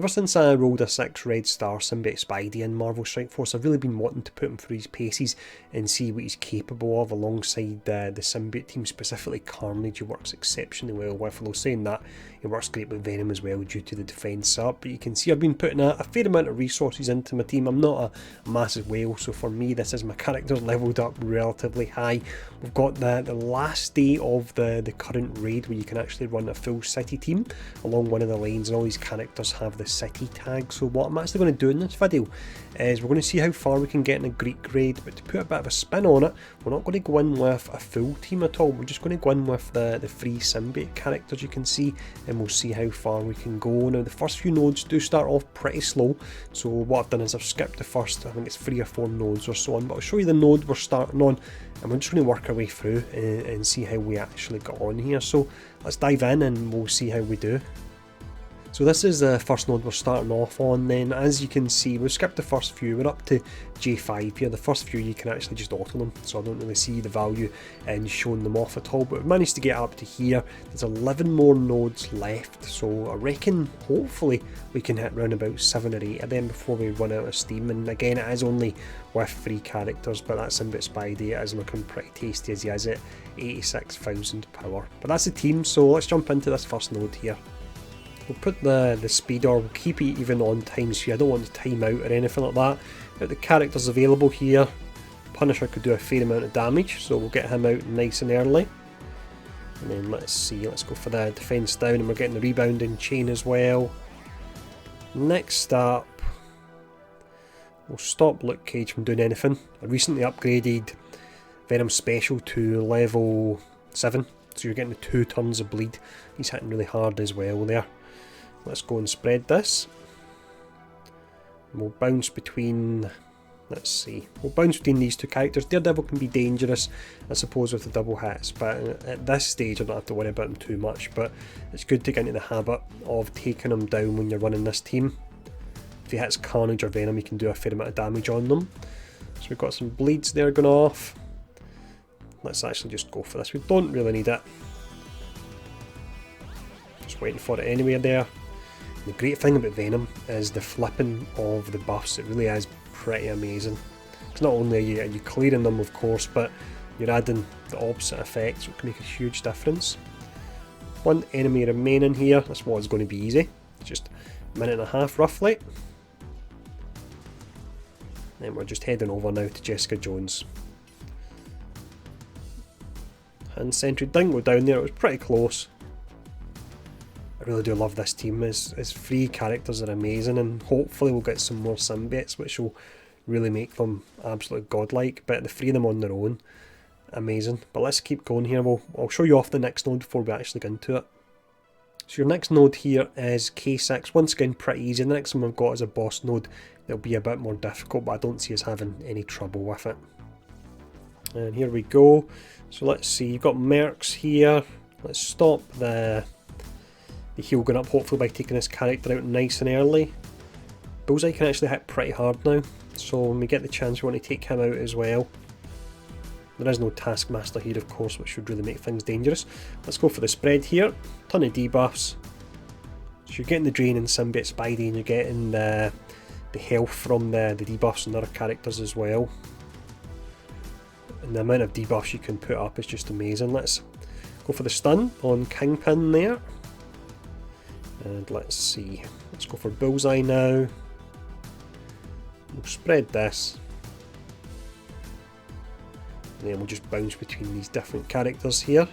Ever since I rolled a 6 red star Symbiote Spidey in Marvel Strike Force, I've really been wanting to put him through his paces and see what he's capable of alongside the symbiote team, specifically Carnage, who works exceptionally well with. Although saying that, he works great with Venom as well due to the defence up. But you can see I've been putting a fair amount of resources into my team. I'm not a massive whale, so for me this is my character leveled up relatively high. We've got the last day of the current raid where you can actually run a full city team along one of the lanes, and all these characters have the city tag. So what I'm actually going to do in this video is we're going to see how far we can get in a Greek raid, but to put a bit of a spin on it, we're not going to go in with a full team at all. We're just going to go in with the free symbiote characters you can see, and we'll see how far we can go. Now the first few nodes do start off pretty slow, so what I've done is I've skipped the first, I think it's 3 or 4 nodes or so on, but I'll show you the node we're starting on, and we're just going to work our way through and see how we actually got on here. So let's dive in and we'll see how we do. So this is the first node we're starting off on. Then as you can see, we've skipped the first few, we're up to J5 here. The first few you can actually just auto them, so I don't really see the value in showing them off at all, but we've managed to get up to here. There's 11 more nodes left, so I reckon hopefully we can hit around about 7 or 8 of them before we run out of steam. And again, it is only with 3 characters, but that Symbiote Spidey is looking pretty tasty as he is at 86,000 power. But that's the team, so let's jump into this first node here. We'll put the speed, or we'll keep it even on times here. I don't want to time out or anything like that. But the characters available here, Punisher could do a fair amount of damage, so we'll get him out nice and early. And then let's see, let's go for the defence down, and we're getting the rebounding chain as well. Next up, we'll stop Luke Cage from doing anything. I recently upgraded Venom Special to level 7, so you're getting the 2 turns of bleed. He's hitting really hard as well there. Let's go and spread this. And we'll bounce between, let's see, we'll bounce between these 2 characters. Daredevil can be dangerous, I suppose, with the double hits, but at this stage I don't have to worry about him too much, but it's good to get into the habit of taking him down when you're running this team. If he hits Carnage or Venom, you can do a fair amount of damage on them. So we've got some bleeds there going off. Let's actually just go for this, we don't really need it. Just waiting for it anyway there. The great thing about Venom is the flipping of the buffs. It really is pretty amazing. Because not only are you clearing them, of course, but you're adding the opposite effect, so it can make a huge difference. 1 enemy remaining here. This one's going to be easy. It's just a minute and a half roughly. Then we're just heading over now to Jessica Jones. Hand sentry didn't go down there, it was pretty close. I really do love this team. His 3 characters are amazing, and hopefully we'll get some more symbiotes which will really make them absolutely godlike, but the 3 of them on their own, amazing. But let's keep going here. I'll show you off the next node before we actually get into it. So your next node here is K6, once again pretty easy. The next one we've got is a boss node. It'll be a bit more difficult, but I don't see us having any trouble with it. And here we go. So let's see, you've got Mercs here. Let's stop the heal going up, hopefully by taking this character out nice and early. Bullseye can actually hit pretty hard now, so when we get the chance we want to take him out as well. There is no Taskmaster here, of course, which should really make things dangerous. Let's go for the spread here. Ton of debuffs. So you're getting the Drain and Symbiote Spidey, and you're getting the health from the debuffs and other characters as well. And the amount of debuffs you can put up is just amazing. Let's go for the stun on Kingpin there. And let's see, let's go for Bullseye now. We'll spread this. And then we'll just bounce between these different characters here.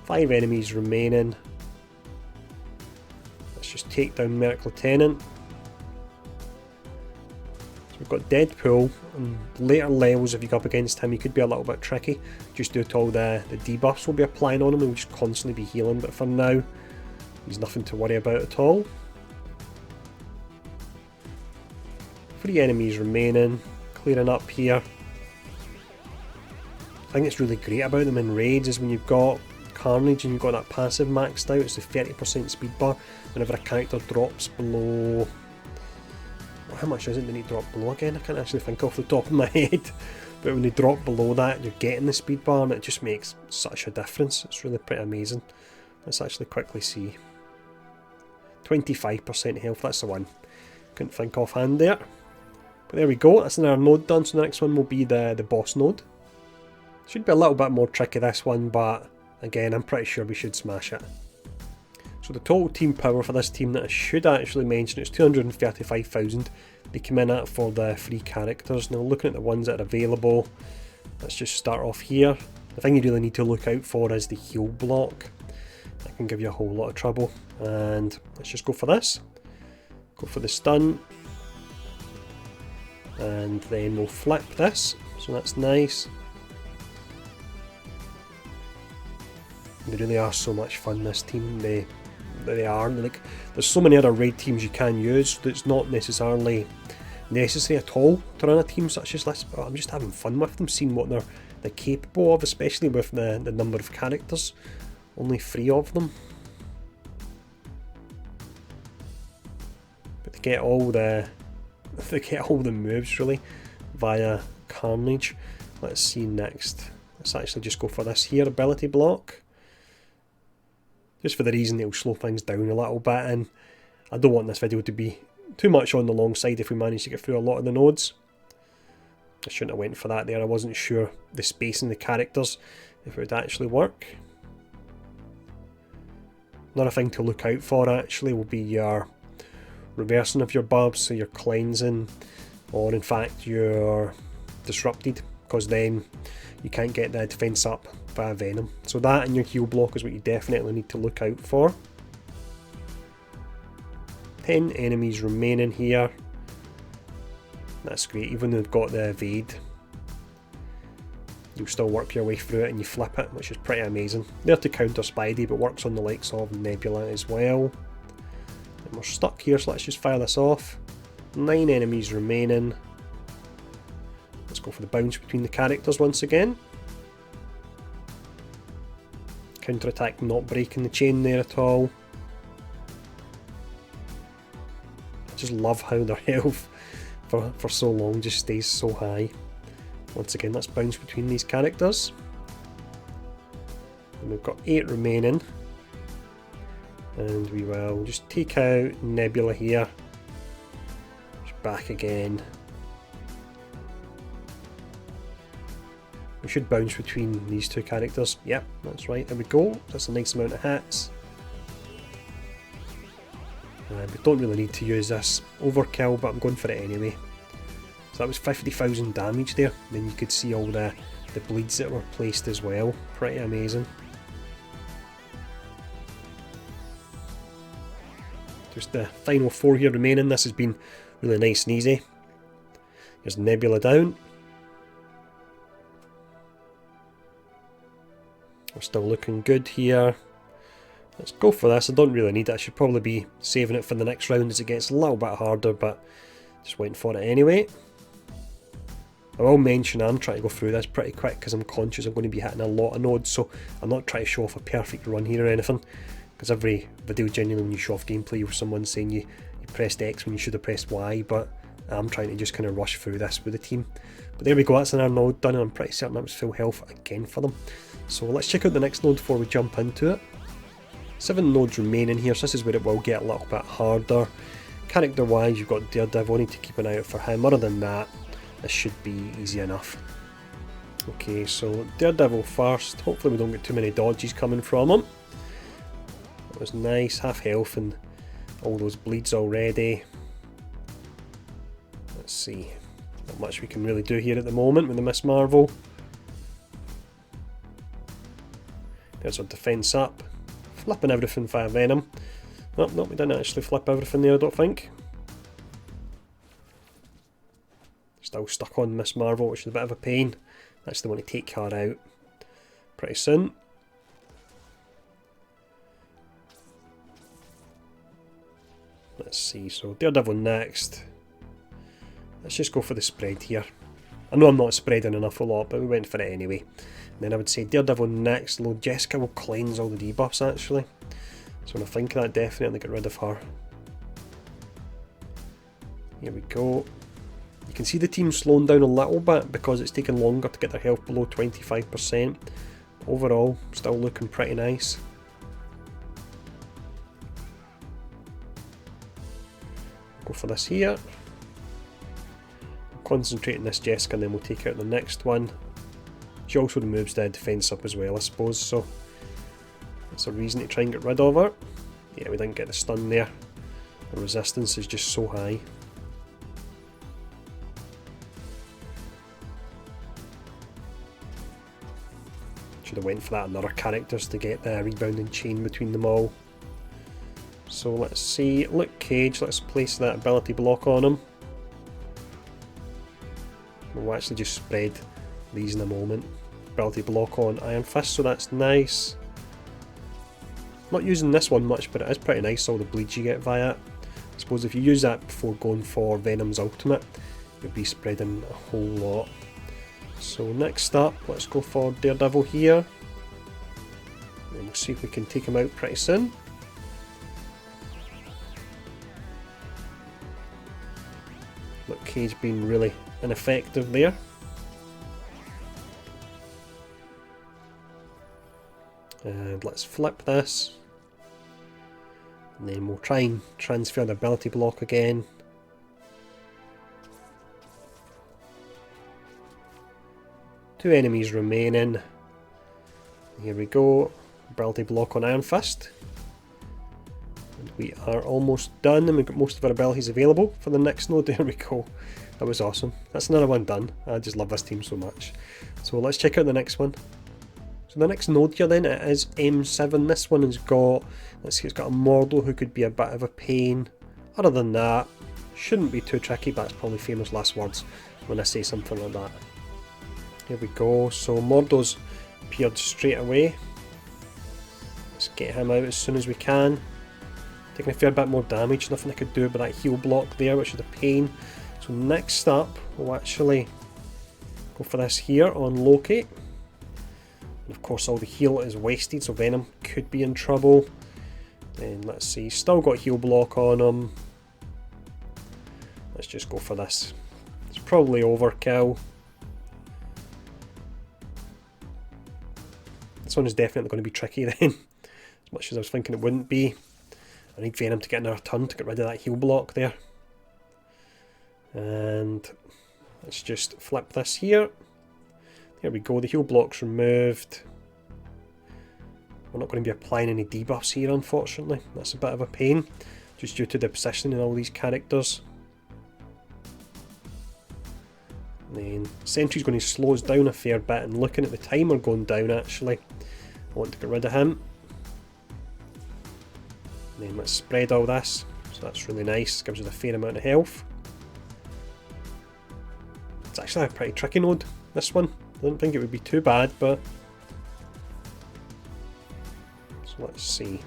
5 enemies remaining. Let's just take down Merc Lieutenant. So we've got Deadpool, and later levels if you go up against him he could be a little bit tricky, just due to all the debuffs we'll be applying on him, and we'll just constantly be healing, but for now he's nothing to worry about at all. 3 enemies remaining, clearing up here. I think it's really great about them in raids is when you've got Carnage and you've got that passive maxed out, it's the 30% speed bar. Whenever a character drops below, well, how much is it they need to drop below again? I can't actually think off the top of my head. But when they drop below that, you're getting the speed bar, and it just makes such a difference. It's really pretty amazing. Let's actually quickly see. 25% health, that's the one. Couldn't think offhand there. But there we go, that's another node done, so the next one will be the boss node. Should be a little bit more tricky this one, but again, I'm pretty sure we should smash it. So the total team power for this team that I should actually mention is 235,000. They come in at for the free characters. Now looking at the ones that are available, let's just start off here. The thing you really need to look out for is the heal block. That can give you a whole lot of trouble. And let's just go for this. Go for the stun. And then we'll flip this. So that's nice. They really are so much fun, this team. They are. Like, there's so many other raid teams you can use that it's not necessarily necessary at all to run a team such as this, but I'm just having fun with them, seeing what they're capable of, especially with the number of characters. Only 3 of them. But they get all the moves really via Carnage. Let's see next. Let's actually just go for this here, ability block. Just for the reason it'll slow things down a little bit, and I don't want this video to be too much on the long side if we manage to get through a lot of the nodes. I shouldn't have went for that there, I wasn't sure the space in the characters, if it would actually work. Another thing to look out for actually will be your reversing of your buffs, so your cleansing, or in fact your disrupted, because then you can't get the defense up via venom. So that and your heal block is what you definitely need to look out for. 10 enemies remaining here. That's great, even though they've got the evade, you'll still work your way through it and you flip it, which is pretty amazing. There to counter Spidey, but works on the likes of Nebula as well. And we're stuck here, so let's just fire this off. 9 enemies remaining. Let's go for the bounce between the characters once again. Counter attack not breaking the chain there at all. I just love how their health for so long just stays so high. Once again, let's bounce between these characters. And we've got 8 remaining. And we will just take out Nebula here. Just back again. We should bounce between these 2 characters. Yep, that's right, there we go. That's a nice amount of hits. We don't really need to use this overkill, but I'm going for it anyway. So that was 50,000 damage there. Then you could see all the bleeds that were placed as well. Pretty amazing. Just the final 4 here remaining. This has been really nice and easy. There's Nebula down. We're still looking good here. Let's go for this. I don't really need it. I should probably be saving it for the next round as it gets a little bit harder, but just waiting for it anyway. I will mention I'm trying to go through this pretty quick because I'm conscious I'm going to be hitting a lot of nodes, so I'm not trying to show off a perfect run here or anything, because every video genuinely when you show off gameplay with someone saying you pressed X when you should have pressed Y, but I'm trying to just kind of rush through this with the team. But there we go, that's another node done, and I'm pretty certain that was full health again for them. So let's check out the next node before we jump into it. 7 nodes remaining here, so this is where it will get a little bit harder. Character wise, you've got Daredevil, I need to keep an eye out for him. Other than that, this should be easy enough. Okay, so Daredevil first. Hopefully we don't get too many dodges coming from him. That was nice, half health and all those bleeds already. Let's see, not much we can really do here at the moment with the Miss Marvel. There's our defense up. Flipping everything via Venom. No, we didn't actually flip everything there, I don't think. Still stuck on Miss Marvel, which is a bit of a pain. Actually want to take her out pretty soon. Let's see, so Daredevil next. Let's just go for the spread here. I know I'm not spreading an awful lot, but we went for it anyway. And then I would say Daredevil next. Low Jessica will cleanse all the debuffs actually. So when I think of that, definitely get rid of her. Here we go. You can see the team slowing down a little bit because it's taking longer to get their health below 25%. Overall, still looking pretty nice. for this here. Concentrate on this Jessica and then we'll take out the next one. She also removes the defence up as well, I suppose, so that's a reason to try and get rid of her. Yeah, we didn't get the stun there. The resistance is just so high. Should have went for that on other characters to get the rebounding chain between them all. So let's see, Luke Cage, let's place that ability block on him. We'll actually just spread these in a moment. Ability block on Iron Fist, so that's nice. Not using this one much, but it is pretty nice, all the bleeds you get via it. I suppose if you use that before going for Venom's ultimate, you'll be spreading a whole lot. So next up, let's go for Daredevil here. And we'll see if we can take him out pretty soon. Luke Cage being really ineffective there. And let's flip this. And then we'll try and transfer the ability block again. Two enemies remaining. Here we go. Ability block on Iron Fist. And we are almost done, and we've got most of our abilities available for the next node. There we go. That was awesome. That's another one done. I just love this team so much. So let's check out the next one. So the next node here then, it is M7. This one has got, let's see, it's got a Mordo who could be a bit of a pain. Other than that, shouldn't be too tricky, but that's probably famous last words when I say something like that. Here we go, so Mordo's appeared straight away. Let's get him out as soon as we can. Taking a fair bit more damage, nothing I could do but that heal block there, which is a pain. So next up, we'll actually go for this here on Loki. And of course all the heal is wasted, so Venom could be in trouble. Then let's see, still got heal block on him. Let's just go for this. It's probably overkill. This one is definitely going to be tricky then, as much as I was thinking it wouldn't be. I need Venom to get another turn to get rid of that heal block there. And let's just flip this here. There we go, the heal block's removed. We're not going to be applying any debuffs here, unfortunately. That's a bit of a pain, just due to the positioning in all these characters. And then Sentry's going to slow us down a fair bit, and looking at the timer going down actually, I want to get rid of him. And then let's spread all this, so that's really nice, gives us a fair amount of health. It's actually a pretty tricky node, this one. I didn't think it would be too bad, but... So let's see.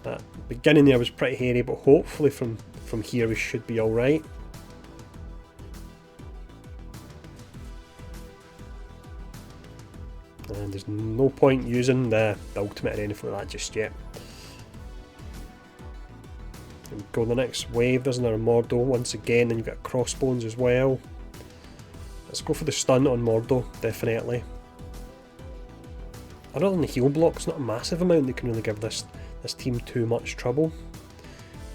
That beginning there was pretty hairy, but hopefully from here we should be alright. And there's no point using the ultimate or anything like that just yet. Here we go, the next wave, there's another Mordo once again, and you've got Crossbones as well. Let's go for the stun on Mordo, definitely. Other than the heal block, it's not a massive amount that can really give this team too much trouble.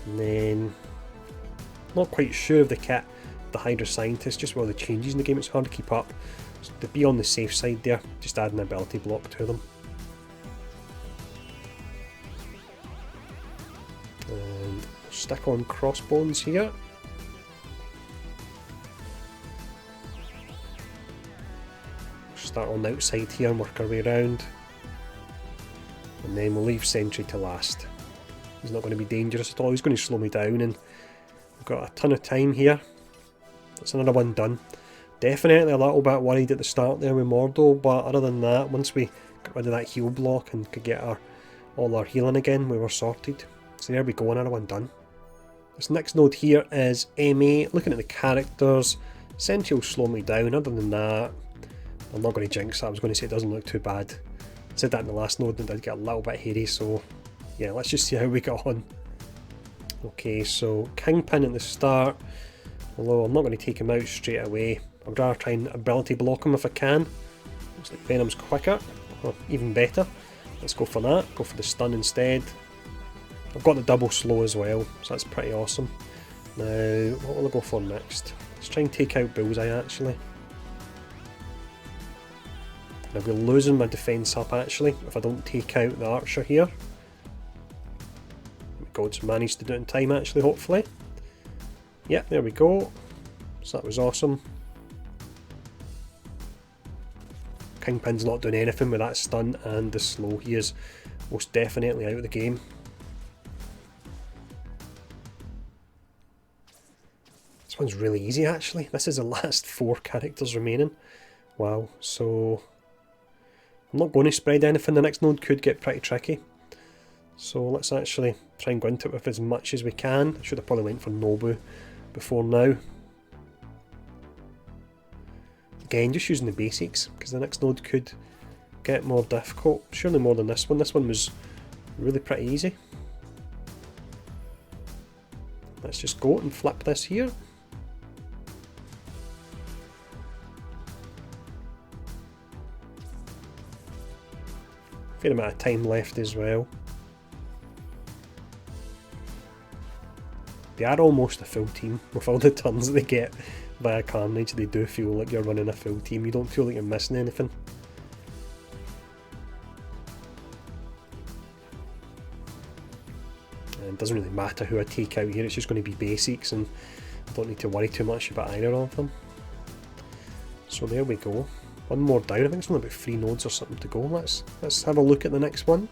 And then, not quite sure of the kit, the Hydra Scientist, just with all the changes in the game, it's hard to keep up. So to be on the safe side there, just add an ability block to them. And stick on Crossbones here. Start on the outside here and work our way around. And then we'll leave Sentry to last. He's not going to be dangerous at all, he's going to slow me down, and we've got a ton of time here. That's another one done. Definitely a little bit worried at the start there with Mordo, but other than that, once we got rid of that heal block and could get all our healing again, we were sorted. So there we go, another one done. This next node here is MA. Looking at the characters, Sentry will slow me down. Other than that, I'm not going to jinx that. I was going to say it doesn't look too bad. I said that in the last node and it did get a little bit hairy, so yeah, let's just see how we got on. Okay, so Kingpin at the start, although I'm not going to take him out straight away. I'd rather try and ability block him if I can. Looks like Venom's quicker, or even better. Let's go for that, go for the stun instead. I've got the double slow as well, so that's pretty awesome. Now, what will I go for next? Let's try and take out Bullseye actually. I'll be losing my defence up actually if I don't take out the Archer here. God's managed to do it in time actually, hopefully. Yep, there we go. So that was awesome. Kingpin's not doing anything with that stun and the slow. He is most definitely out of the game. This one's really easy actually. This is the last 4 characters remaining. Wow, so I'm not going to spread anything. The next node could get pretty tricky. So let's actually try and go into it with as much as we can. I should have probably went for Nobu before now. Again, just using the basics, because the next node could get more difficult. Surely more than this one. This one was really pretty easy. Let's just go and flip this here. Fair amount of time left as well. They are almost a full team. With all the turns they get via Carnage, they do feel like you're running a full team. You don't feel like you're missing anything. And it doesn't really matter who I take out here, it's just going to be basics and I don't need to worry too much about either of them. So there we go. One more down. I think it's only about 3 nodes or something to go. Let's have a look at the next one.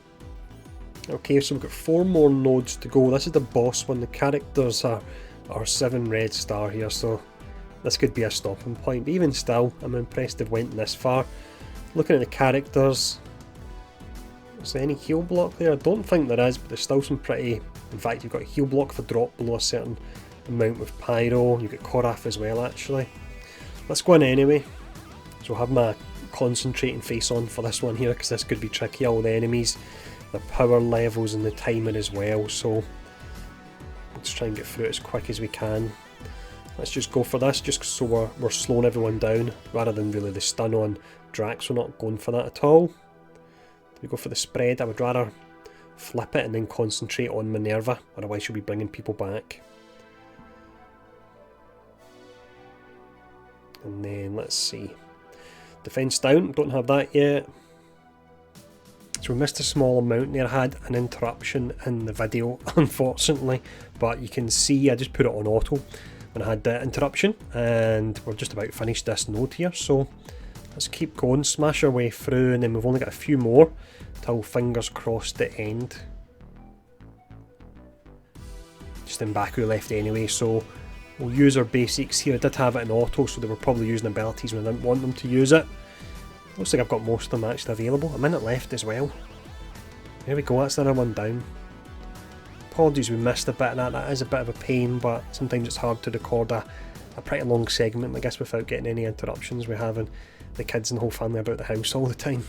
Okay, so we've got 4 more nodes to go. This is the boss one. The characters are 7 red star here, so this could be a stopping point. But even still, I'm impressed they've went this far. Looking at the characters, is there any heal block there? I don't think there is, but there's still some pretty... In fact, you've got a heal block for drop below a certain amount with Pyro. You've got Korath as well, actually. Let's go in anyway. So I'll have my concentrating face on for this one here, because this could be tricky. All the enemies, the power levels and the timer as well, so let's try and get through it as quick as we can. Let's just go for this, just so we're slowing everyone down, rather than really the stun on Drax. We're not going for that at all. Do we go for the spread? I would rather flip it and then concentrate on Minerva, otherwise she'll be bringing people back. And then let's see. Defense down, don't have that yet. So we missed a small amount there. I had an interruption in the video, unfortunately, but you can see I just put it on auto when I had the interruption, and we're just about finished this node here. So let's keep going, smash our way through, and then we've only got a few more till fingers crossed the end. Just in Baku left anyway, so we'll use our basics here. I did have it in auto, so they were probably using abilities when I didn't want them to use it. Looks like I've got most of them actually available. A minute left as well. There we go, that's another one down. Apologies we missed a bit of that. That is a bit of a pain, but sometimes it's hard to record a pretty long segment, I guess, without getting any interruptions. We're having the kids and the whole family about the house all the time.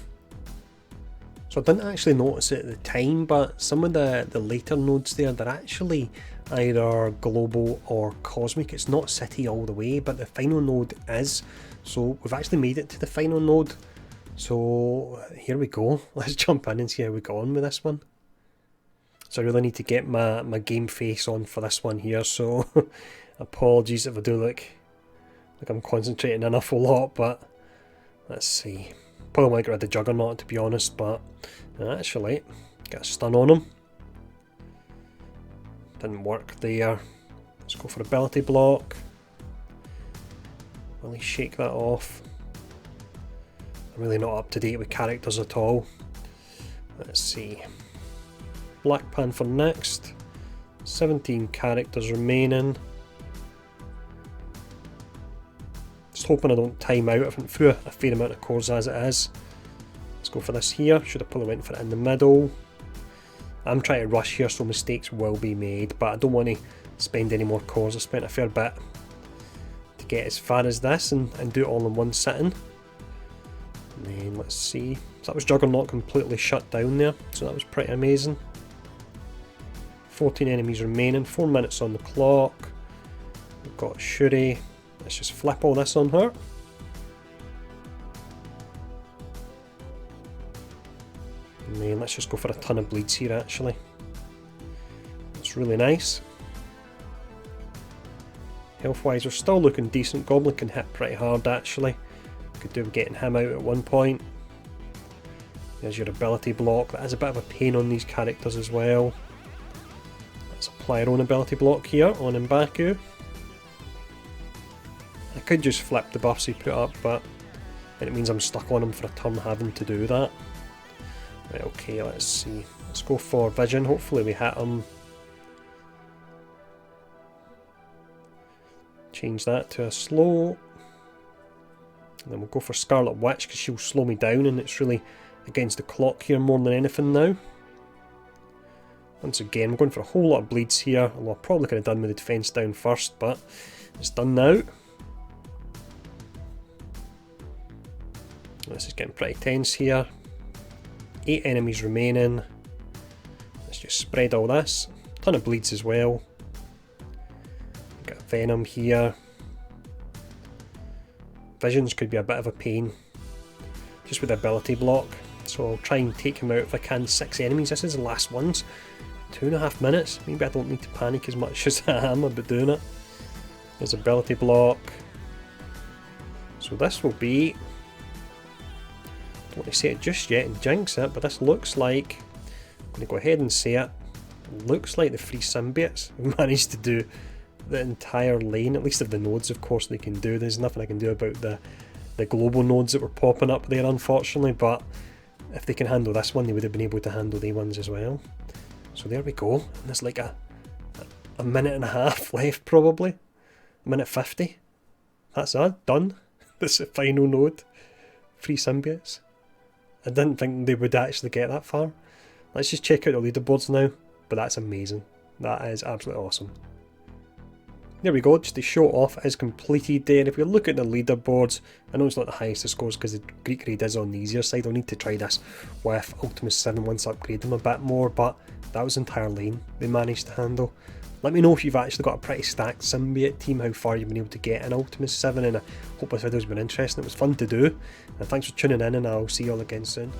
So I didn't actually notice it at the time, but some of the later nodes there, they're actually either global or cosmic. It's not city all the way, but the final node is. So we've actually made it to the final node. So here we go. Let's jump in and see how we go on with this one. So I really need to get my game face on for this one here. So apologies if I do look like I'm concentrating an awful lot, but let's see. Probably want to get rid of the Juggernaut, to be honest, but actually get a stun on him. Didn't work there. Let's go for ability block. Really shake that off. I'm really not up to date with characters at all. Let's see. Black Panther next. 17 characters remaining. Just hoping I don't time out. I've went through a fair amount of cores as it is. Let's go for this here. Should have probably went for it in the middle. I'm trying to rush here, so mistakes will be made, but I don't want to spend any more cores. I spent a fair bit to get as far as this and do it all in one sitting. And then let's see. So that was Juggernaut completely shut down there, so that was pretty amazing. 14 enemies remaining, 4 minutes on the clock. We've got Shuri. Let's just flip all this on her. And then let's just go for a ton of bleeds here actually. That's really nice. Health-wise, we're still looking decent. Goblin can hit pretty hard, actually. Could do with getting him out at one point. There's your ability block. That is a bit of a pain on these characters as well. Let's apply our own ability block here on M'Baku. I could just flip the buffs he put up, but then it means I'm stuck on him for a turn having to do that. Right, okay, let's see. Let's go for Vision. Hopefully we hit him. Change that to a slow. And then we'll go for Scarlet Witch because she'll slow me down, and it's really against the clock here more than anything now. Once again, I'm going for a whole lot of bleeds here, although I probably could have done with the defence down first, but it's done now. This is getting pretty tense here. 8 enemies remaining. Let's just spread all this. Ton of bleeds as well. Got Venom here. Visions could be a bit of a pain, just with the ability block. So I'll try and take him out if I can. 6 enemies. This is the last ones. 2.5 minutes. Maybe I don't need to panic as much as I am about doing it. There's ability block. So this will be... I don't want to say it just yet and jinx it, but this looks like... I'm going to go ahead and say it. Looks like the 3 Symbiotes have managed to do the entire lane, at least of the nodes, of course, they can do. There's nothing I can do about the global nodes that were popping up there, unfortunately, but if they can handle this one, they would have been able to handle the ones as well. So there we go. And there's like a minute and a half left, probably. Minute 50. That's that, done. That's the final node. 3 Symbiotes. I didn't think they would actually get that far. Let's just check out the leaderboards now, but that's amazing. That is absolutely awesome. There we go, just to show it off is completed there. If we look at the leaderboards, I know it's not the highest of scores because the Greek raid is on the easier side. I'll need to try this with Ultimus 7 once I upgrade them a bit more, but that was the entire lane they managed to handle. Let me know if you've actually got a pretty stacked symbiote team, how far you've been able to get in Ultimus 7, and I hope this video's been interesting. It was fun to do, and thanks for tuning in, and I'll see you all again soon.